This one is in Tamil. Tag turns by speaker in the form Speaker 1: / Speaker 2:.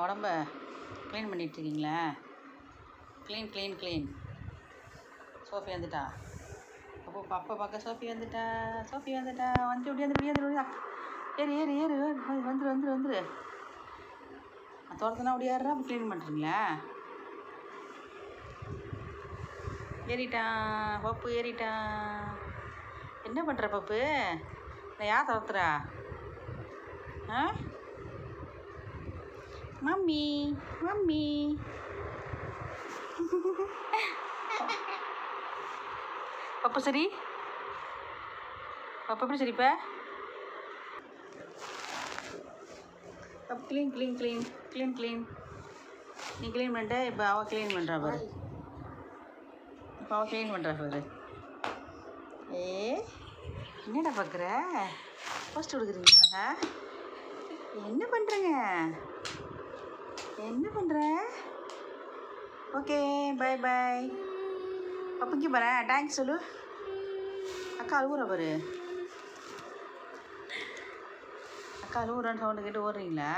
Speaker 1: உடம்ப க்ளீன் பண்ணிகிட்ருக்கீங்களா? க்ளீன். சோஃபி வந்துட்டா. அப்போ அப்பா பார்க்க சோஃபி வந்துட்டா. வந்து ஒடியாந்துரு. ஏறு வந்துரு. தோட்டத்தினா ஒடியாடுறா. அப்போ க்ளீன் பண்ணுறீங்களா? ஏறிட்டான் பப்பு, ஏறிட்டான். என்ன பண்ணுற பப்பு? நான் யார் துரத்துறா? மம்மி பப்பு சரி. பப்பு எப்படி சரிப்ப? க்ளீன். நீ க்ளீன் பண்ணிட்ட. இப்போ அவள் க்ளீன் பண்ணுறா பாரு. என்னடா பார்க்குற? போஸ்ட் கொடுக்குறீங்களா? என்ன பண்ணுறங்க? Okay, by. பப்புக்கு பாரு. தேங்க்ஸ் சொல்லு. அக்கா அழுவுற பாரு. அக்கா அழுவுறான்னு சவுண்டு கேட்டு ஓடுறீங்களா?